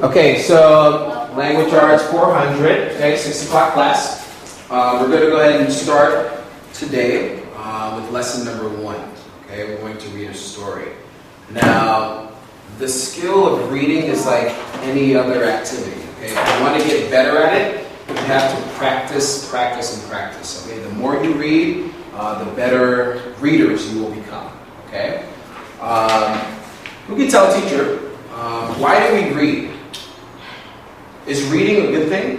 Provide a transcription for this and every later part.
Okay, so language arts 400, okay, 6 o'clock class. We're going to go ahead and start today with lesson number 1. Okay, we're going to read a story. Now, the skill of reading is like any other activity. Okay, if you want to get better at it, you have to practice, practice, and practice. Okay, the more you read, the better readers you will become. Okay, who can tell a teacher why do we read? Is reading a good thing?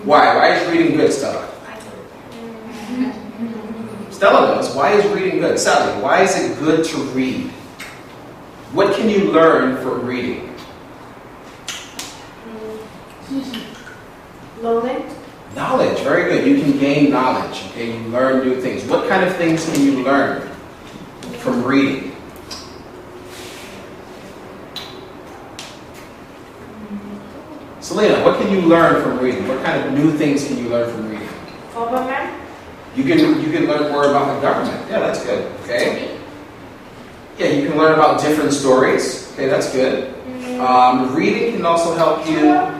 Why? Why is reading good, Stella? Stella knows. Why is reading good? Sally, why is it good to read? What can you learn from reading? Knowledge. Knowledge. Very good. You can gain knowledge. Okay, you learn new things. What kind of things can you learn from reading? Selena, what can you learn from reading? What kind of new things can you learn from reading? Government. You can learn more about the government. Yeah, that's good. Okay. Yeah, you can learn about different stories. Okay, that's good. Reading can also help you.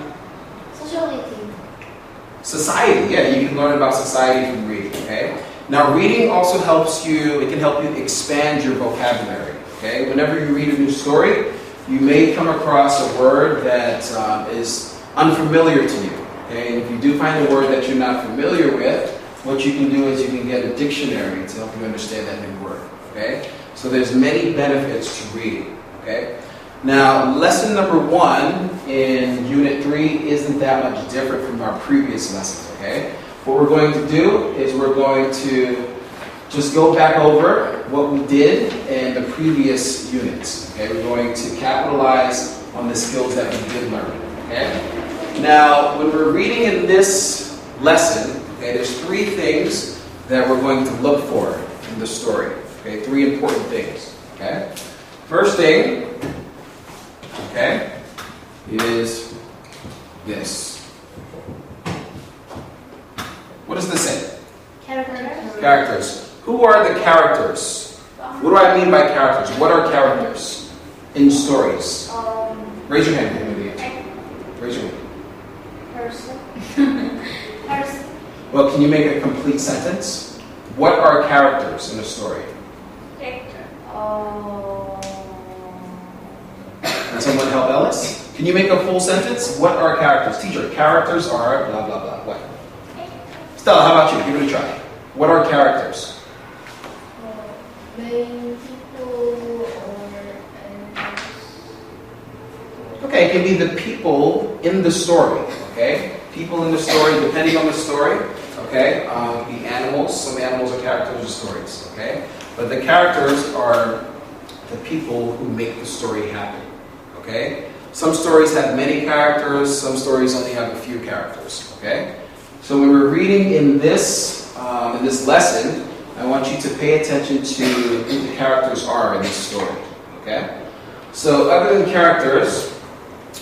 Society. Yeah, you can learn about society from reading. Okay. Now, reading also helps you. It can help you expand your vocabulary. Okay. Whenever you read a new story, you may come across a word that is unfamiliar to you. Okay? And if you do find a word that you're not familiar with, what you can do is you can get a dictionary to help you understand that new word. Okay? So there's many benefits to reading. Okay? Now, lesson number 1 in Unit 3 isn't that much different from our previous lessons. Okay? What we're going to do is we're going to just go back over what we did in the previous units. Okay? We're going to capitalize on the skills that we did learn. Okay? Now, when we're reading in this lesson, okay, there's 3 things that we're going to look for in the story. Okay? 3 important things. Okay? First thing, okay, is this. What does this say? Characters. Who are the characters? What do I mean by characters? What are characters in stories? Raise your hand. Raise your hand. Person. Well, can you make a complete sentence? What are characters in a story? Character. Can someone help Ellis? Can you make a full sentence? What are characters? Teacher, characters are blah, blah, blah. What? Stella, how about you? Give it a try. What are characters? Main people or Okay, it can be the people in the story. Okay, people in the story, depending on the story. Okay, the animals. Some animals are characters in stories. Okay, but the characters are the people who make the story happen. Okay, some stories have many characters. Some stories only have a few characters. Okay, so when we're reading in this lesson, I want you to pay attention to who the characters are in this story. Okay, so other than characters,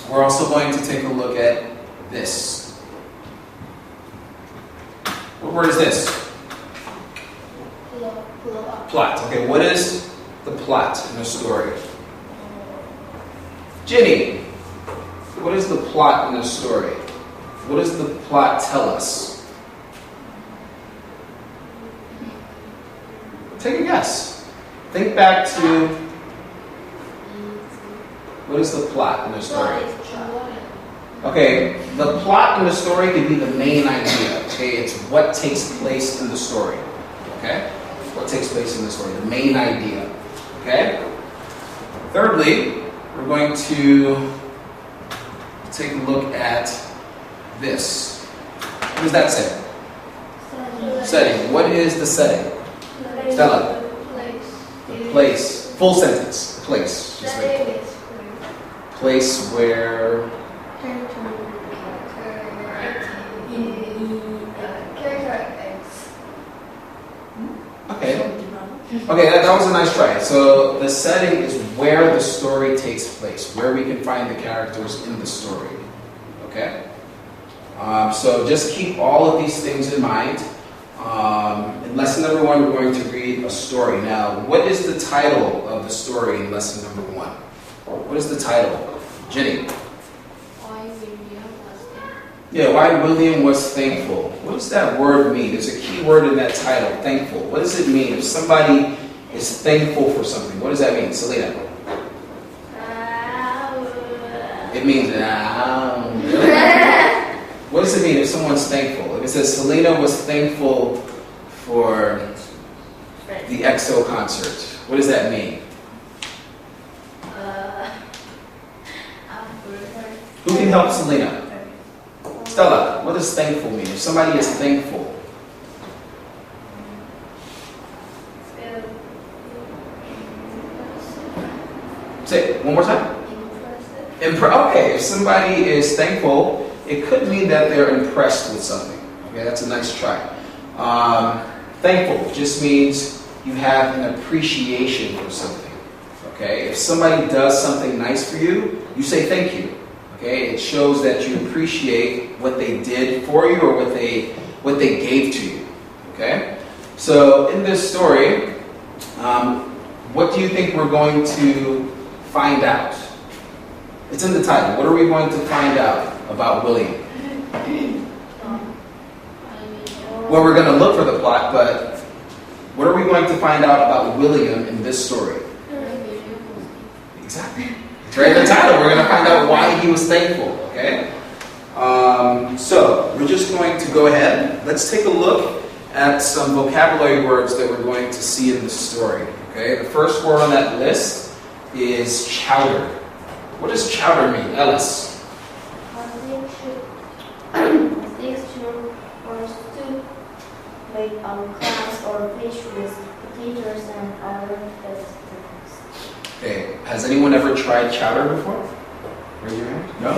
we're also going to take a look at this. What word is this? Plot. Okay, what is the plot in a story? Ginny, what is the plot in a story? What does the plot tell us? Take a guess. Think back to what is the plot in a story? Okay, the plot in the story could be the main idea. Okay, it's what takes place in the story. Okay, what takes place in the story, the main idea. Okay. Thirdly, we're going to take a look at this. What does that say? Setting. What is the setting? Stella. The place. Full sentence. Place. Just like place where. Okay, that was a nice try. So the setting is where the story takes place, where we can find the characters in the story. Okay? So just keep all of these things in mind. In lesson number 1, we're going to read a story. Now, what is the title of the story in lesson number 1? What is the title? Jenny? Yeah, why William was thankful. What does that word mean? There's a key word in that title, thankful. What does it mean if somebody is thankful for something? What does that mean? Selena? It means, what does it mean if someone's thankful? If it says Selena was thankful for the EXO concert, what does that mean? Who can help Selena? Stella, what does thankful mean? If somebody is thankful. Say it one more time. Okay, if somebody is thankful, it could mean that they're impressed with something. Okay, that's a nice try. Thankful just means you have an appreciation for something. Okay, if somebody does something nice for you, you say thank you. Okay, it shows that you appreciate what they did for you or what they gave to you. Okay, so in this story, what do you think we're going to find out? It's in the title. What are we going to find out about William? Well, we're going to look for the plot, but what are we going to find out about William in this story? Exactly. It's right in the title. We're going to find out why he was thankful. Okay? So, we're just going to go ahead. Let's take a look at some vocabulary words that we're going to see in the story. Okay? The first word on that list is chowder. What does chowder mean? Ellis? Mixture or stew made of clams or fish with potatoes and other vegetables. Okay, has anyone ever tried chowder before? Raise your hand. No?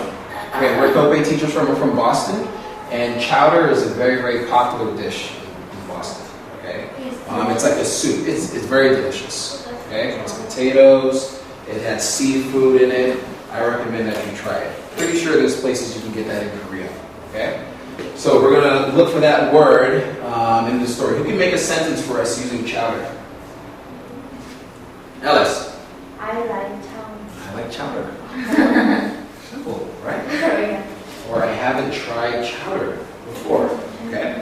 Okay, we're copay teachers from Boston, and chowder is a very, very popular dish in Boston. Okay, it's like a soup. It's very delicious. Okay, it's potatoes. It has seafood in it. I recommend that you try it. Pretty sure there's places you can get that in Korea. Okay, so we're gonna look for that word in the story. Who can make a sentence for us using chowder? Ellis. I like chowder. I like chowder. Simple, right? Or I haven't tried chowder before. Okay.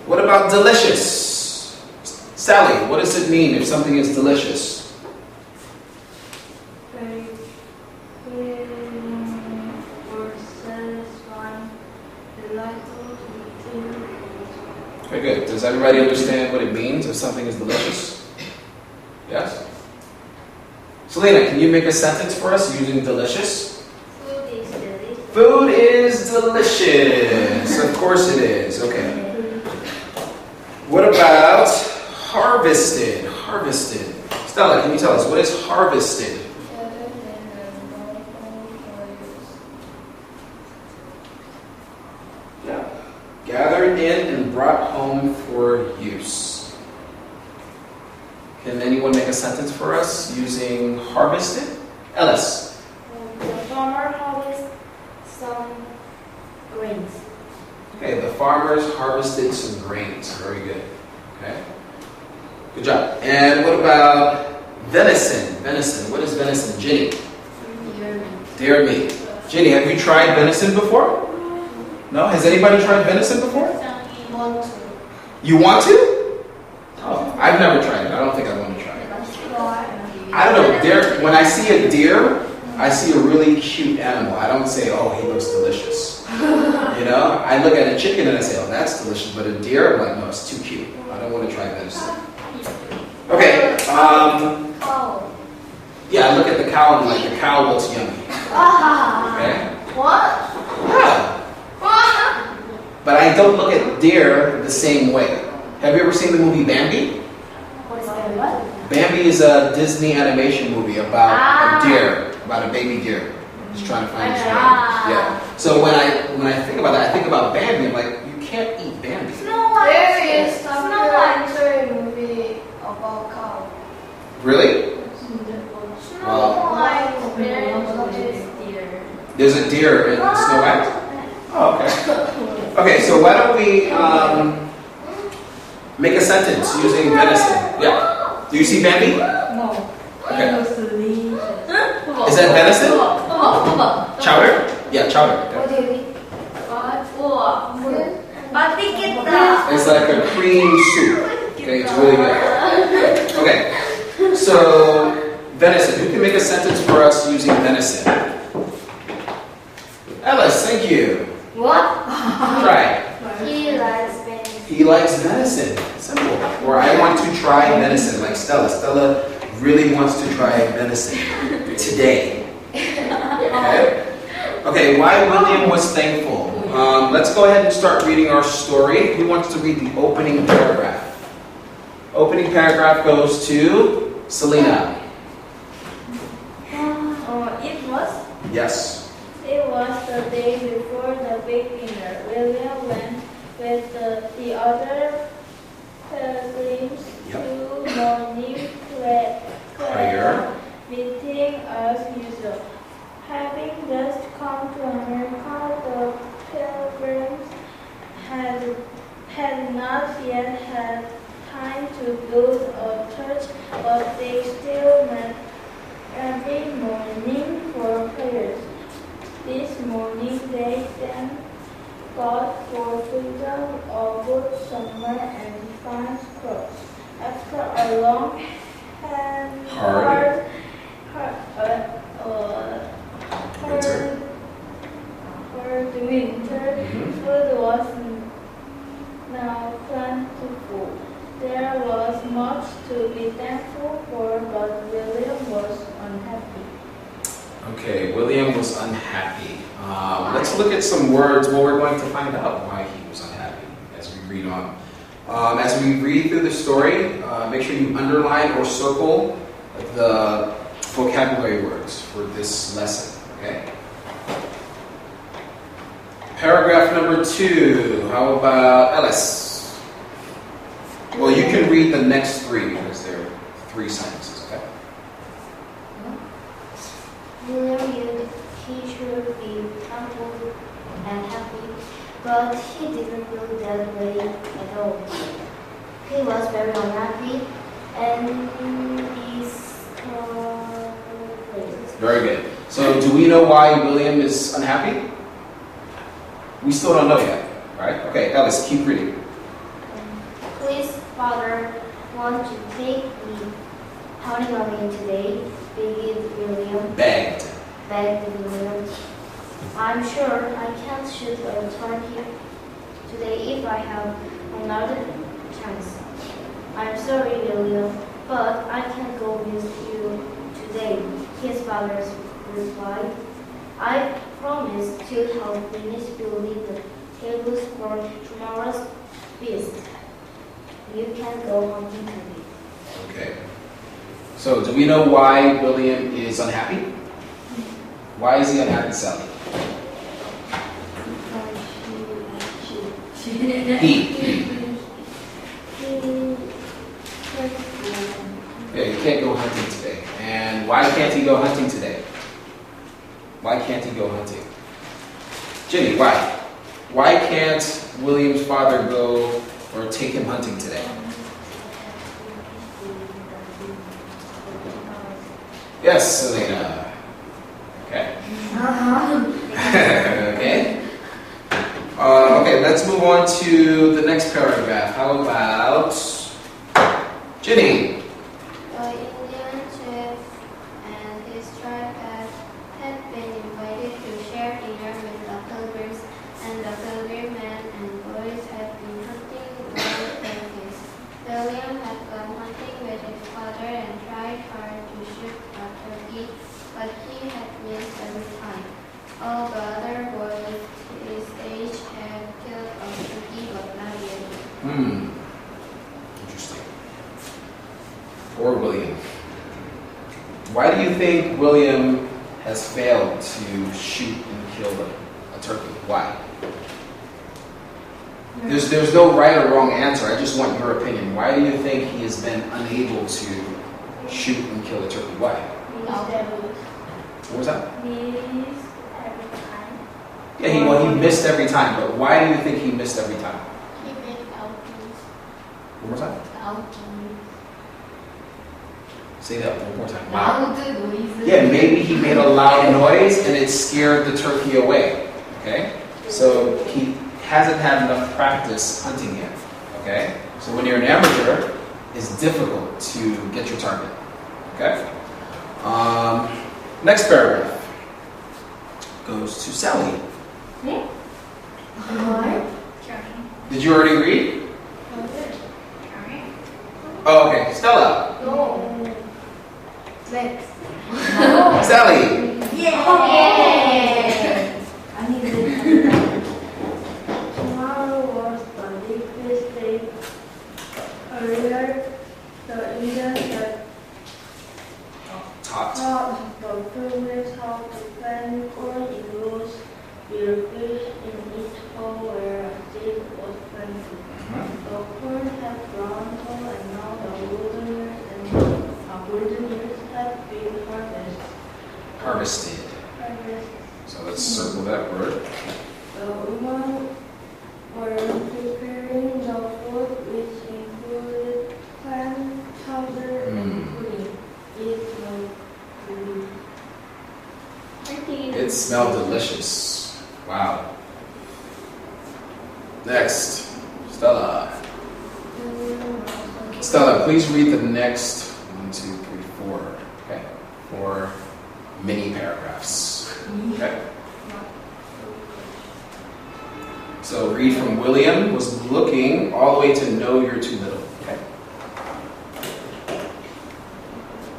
What about delicious? Sally, what does it mean if something is delicious? Very filling or satisfying, delightful to eat. Okay, good. Does everybody understand what it means if something is delicious? Yes? Selena, can you make a sentence for us using delicious? Food is delicious. Food is delicious. Of course it is. Okay. What about harvested? Harvested. Stella, can you tell us what is harvested? Yeah. Gathered in and brought home for use. Can anyone make a sentence for us using harvested? Ellis. The farmer harvests some grains. Okay, the farmers harvested some grains. Very good. Okay. Good job. And what about venison? Venison. What is venison? Ginny. Dear me. Ginny, have you tried venison before? No? Has anybody tried venison before? Want to. You want to? Oh, I've never tried it. I don't think I want to try it. I don't know. Deer, when I see a deer, I see a really cute animal. I don't say, oh, he looks delicious. You know? I look at a chicken and I say, oh, that's delicious. But a deer, I'm like, no, it's too cute. I don't want to try venison. Okay. Yeah, I look at the cow and like, the cow looks yummy. Okay? What? Yeah. But I don't look at deer the same way. Have you ever seen the movie Bambi? What is that? Bambi is a Disney animation movie about a deer, about a baby deer. He's trying to find his way. Yeah. So when I think about that, I think about Bambi. I'm like, you can't eat Bambi. There is Snow White movie about cow. Really? Snow White is deer. There's a deer in Snow White? Oh, okay. Okay, so why don't we make a sentence using venison? Yeah. Do you see Bambi? No. Okay. It was delicious. Is that venison? Chowder? Yeah, chowder. What do you eat? What? It's like a cream soup. Okay, it's really good. Okay, so venison. Who can make a sentence for us using venison? Ellis, thank you. What? Try. He likes venison. He likes venison. Simple. Or I want to try venison, like Stella. Stella really wants to try venison today. Okay? Okay, why William was thankful. Let's go ahead and start reading our story. Who wants to read the opening paragraph? Opening paragraph goes to Selena. Yes. It was the day before the big dinner. William went with the other pilgrims to morning prayer meeting as usual. Having just come to America, the pilgrims had not yet had time to build a church, but they still met every morning for prayers. This morning they thanked God for freedom, a good summer, and fine clothes. After a long and hard winter, food was now plentiful. There was much to be thankful for, but William was unhappy. Okay, William was unhappy. Let's look at some words. Well, we're going to find out why he was unhappy as we read on. As we read through the story, make sure you underline or circle the vocabulary words for this lesson, okay? Paragraph number 2. How about Ellis? Well, you can read the next 3 because there are 3 sentences, okay? William knew he should be thankful and happy, but he didn't feel that way at all. He was very unhappy and discouraged. Very good. So, do we know why William is unhappy? We still don't know yet, right? Okay, Alice, keep reading. Please, Father, won't you take me counting on me today? Begged William. Begged William. I'm sure I can't shoot a turkey today if I have another chance. I'm sorry, William, but I can't go with you today. His father replied. I promise to help finish building the tables for tomorrow's feast. You can go hunting today. Okay. So, do we know why William is unhappy? Why is he unhappy, Sally? Yeah, he can't go hunting today. And why can't he go hunting today? Why can't he go hunting? Jenny, why? Why can't William's father go or take him hunting today? Yes, Selena. Okay. Okay. Okay, let's move on to the next paragraph. How about Jenny? The Indian chief and his tribe had been invited to share dinner with the pilgrims, and the pilgrim men and boys had been hunting wild turkeys. William had gone hunting with his father and tried hard to shoot a turkey, but he had missed every time. All the other boys his age had killed a turkey, but not William. Interesting. Poor William. Why do you think William has failed to shoot and kill a turkey? Why? There's no right or wrong answer. I just want your opinion. Why do you think he has been unable to shoot and kill a turkey? Why? What was that? Yeah, he missed every time. But why do you think he missed every time? He made outdoors. One more time. Outdoors. Say that one more time. Wow. Yeah, maybe he made a loud noise and it scared the turkey away. Okay? So he hasn't had enough practice hunting yet. Okay? So when you're an amateur, it's difficult to get your target. Okay? Next paragraph goes to Sally. Me? Did you already read? Oh, okay. Stella. No. Next. Sally. Yay! Tomorrow was the biggest day. Earlier, the Indians had Taught. taught the pilgrims how to plant corn in rows with fish in each hole where a seed was planted. The corn had grown tall and now the golden ears had been Harvested. harvested. So let's circle that word. The women were preparing the food, which included clam chowder and pudding. It smelled delicious. Wow. Next, Stella. Stella, please read the next 1, 2, 3, 4. Okay. 4 mini paragraphs. Okay. So read from William was looking all the way to know you're too little. Okay.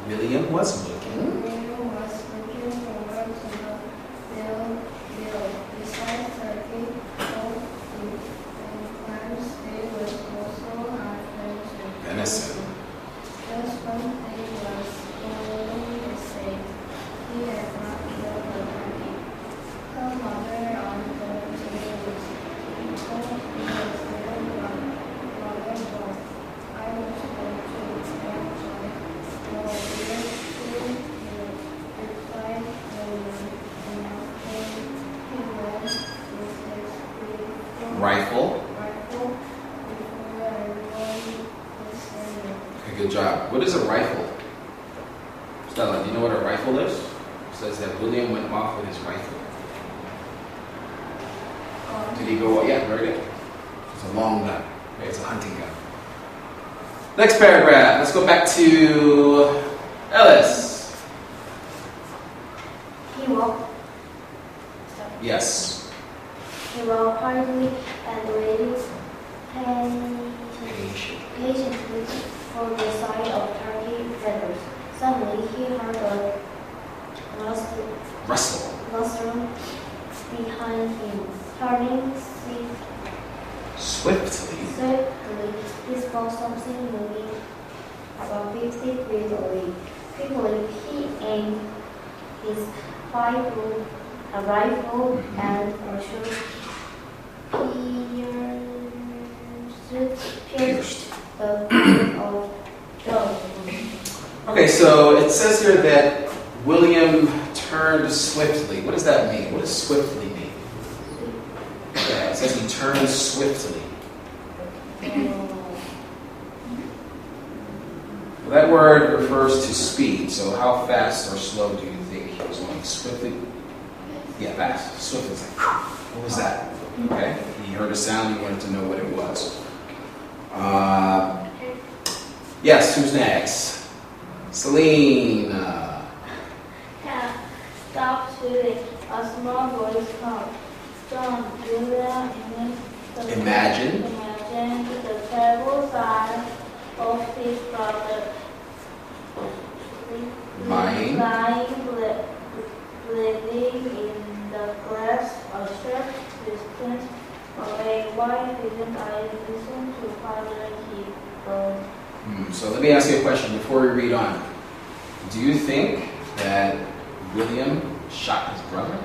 William was looking. Besides turkey, pork, and clams, there was also Venison. Just one thing was only the same. He had not killed the turkey. Her mother on the table was told he was there mother was. I was going to enjoy for years to replied and after he went with his Rifle. rifle before everyone was saying. Okay, good job. What is a rifle? Stella, do you know what a rifle is? It says that William went off with his rifle. Did he go? Yeah, very good. It's a long gun. Okay, it's a hunting gun. Next paragraph. Let's go back to Ellis. He walked. Yes. He walked hardly and waited patiently for the sight of turkey feathers. Suddenly he heard a rustle behind him. Turning Swiftly. he saw something moving about 50 feet away. Quickly he aimed his rifle and pierced the back of Joe. Okay, so it says here that William turned swiftly. What does that mean? What does swiftly mean? Yeah, it says he turned swiftly. Well, that word refers to speed. So how fast or slow do you think he was going? Swiftly? Yeah, fast. Swift is like, what was that? Okay, he heard a sound, he wanted to know what it was. Yes, who's next? Celine. Stop shooting. A small voice called. John, Julia, Imagine the terrible sight of his brother lying bleeding in the grass a short distance away. Why didn't I listen to Father? He groaned. So let me ask you a question before we read on. Do you think that William shot his brother?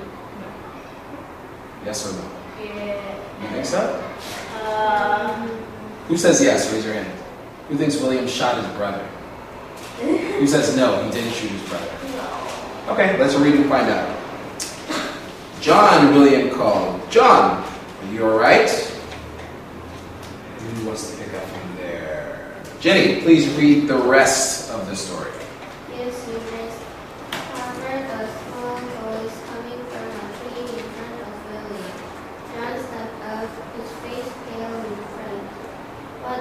Yes or no? Yeah. You think so? Who says yes? Raise your hand. Who thinks William shot his brother? Who says no, he didn't shoot his brother? No. Okay, let's read and find out. John, William called. John, are you alright? Who wants to pick up from there? Jenny, please read the rest of the story. Yes, you missed. However, the small voice coming from a tree in front of William. John stepped up, his face pale with fright. What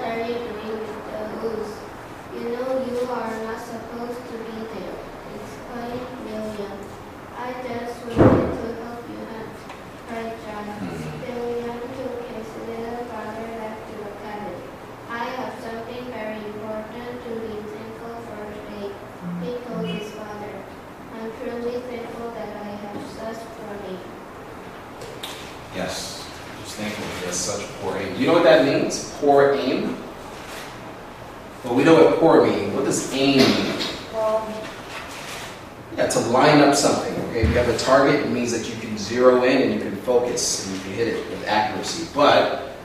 Yes. Just thankful he has such poor aim. Do you know what that means? Poor aim? Well, we know what poor means. What does aim mean? Yeah, to line up something. Okay, if you have a target, it means that you can zero in and you can focus and you can hit it with accuracy. But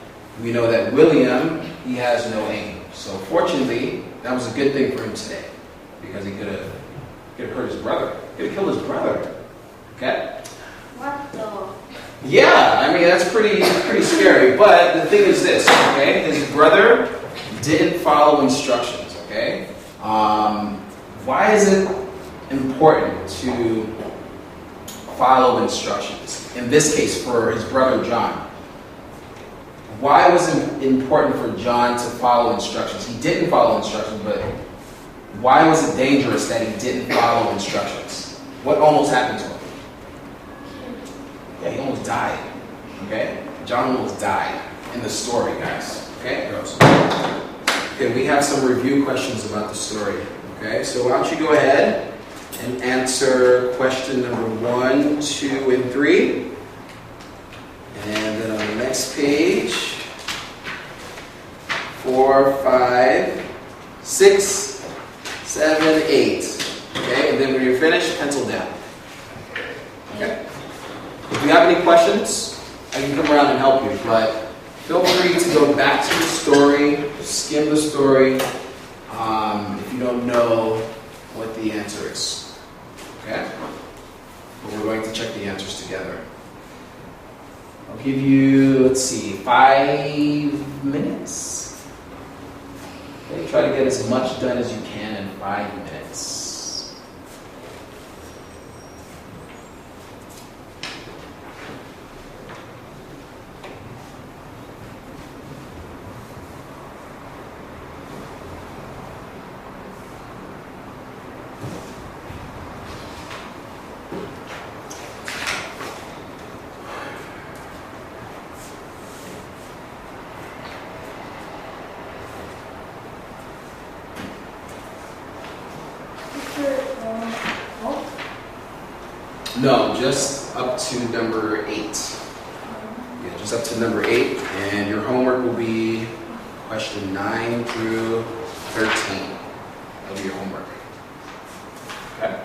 we know that William, he has no aim. So fortunately, that was a good thing for him today, because he could have hurt his brother. Could have killed his brother. Okay? What the? Yeah, I mean that's pretty scary. But the thing is this, okay? His brother didn't follow instructions. Okay? Why is it important to follow instructions? In this case, for his brother John. Why was it important for John to follow instructions? He didn't follow instructions, but why was it dangerous that he didn't follow instructions? What almost happened to him? Yeah, he almost died. Okay? John almost died in the story, guys. Okay, girls? Okay, we have some review questions about the story. Okay, so why don't you go ahead and answer question number 1, 2, and 3. And then on the next page, 4, 5, 6, 7, 8. Okay, and then when you're finished, pencil down. Okay? If you have any questions, I can come around and help you, but feel free to go back to the story, skim the story, if you don't know what the answer is. Okay? But we're going to check the answers together. I'll give you, let's see, 5 minutes. Okay, try to get as much done as you can in 5 minutes. No, just up to number 8. Yeah, just up to number 8, and your homework will be question 9 through 13. That'll be your homework. Okay?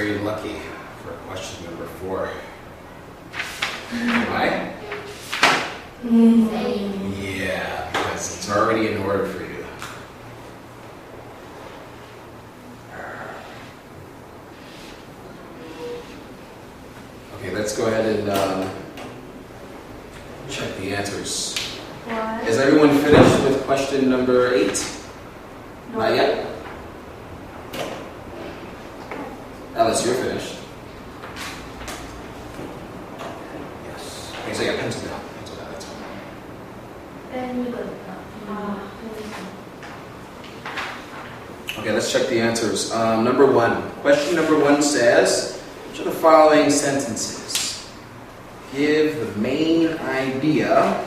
very lucky for question number 4. Why? Yeah, because it's already in order for you. Okay, let's go ahead and check the answers. Why? Is everyone finished with question number 8? Not yet? Alice, you're finished. Yes. Okay, so yeah, pencil down. Pencil down, that's fine. Okay, let's check the answers. Number 1. Question number 1 says, which of the following sentences give the main idea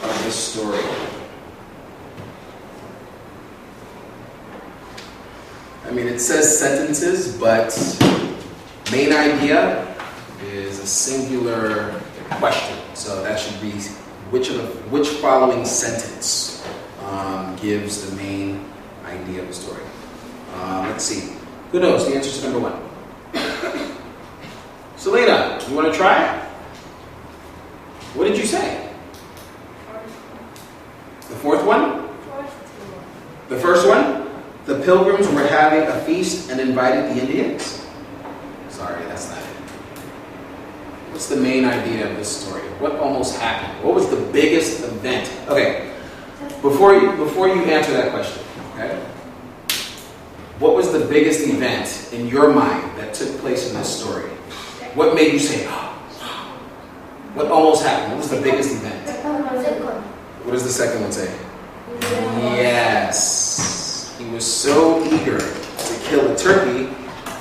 of the story? I mean, it says sentences, but main idea is a singular question. So that should be which following sentence gives the main idea of the story. Let's see. Who knows? The answer is number 1. Selena, you want to try? What did you say? The 4th one? The first one? The pilgrims were having a feast and invited the Indians? Sorry, that's not it. What's the main idea of this story? What almost happened? What was the biggest event? Okay, before you answer that question, okay? What was the biggest event in your mind that took place in this story? What made you say, oh? What almost happened? What was the biggest event? What does the second one say? Yes. He was so eager to kill the turkey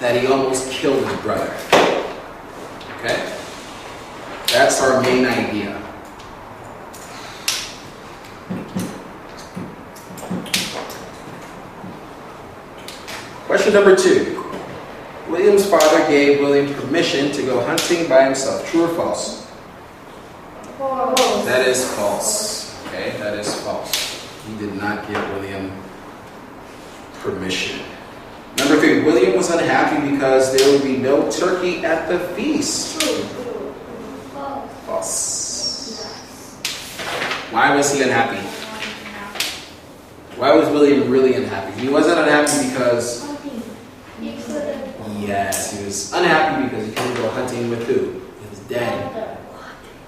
that he almost killed his brother. Okay? That's our main idea. Question number 2. William's father gave William permission to go hunting by himself. True or false? False. That is false. Okay, that is false. He did not give William permission. Number 3. William was unhappy because there would be no turkey at the feast. True. False. Why was he unhappy? Why was William really unhappy? He wasn't unhappy because... Yes, he was unhappy because he couldn't go hunting with who? With his dad.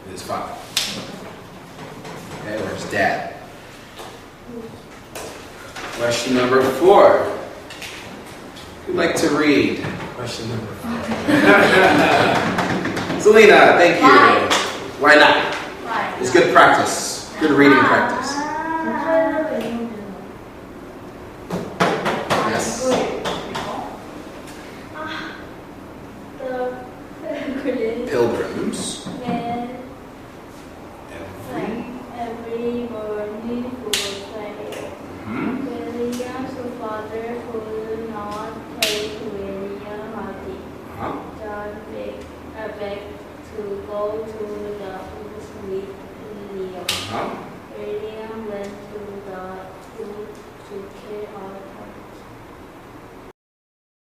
With his father. Okay, or his dad. Question number 4. Who'd like to read? Question number 4. Selena, thank you. Why not? It's good practice. Good reading practice. Yes. Pilgrims. Every morning for prayer. William's father could not take William hunting. John begged to go to the woods with William. William went to the woods to care of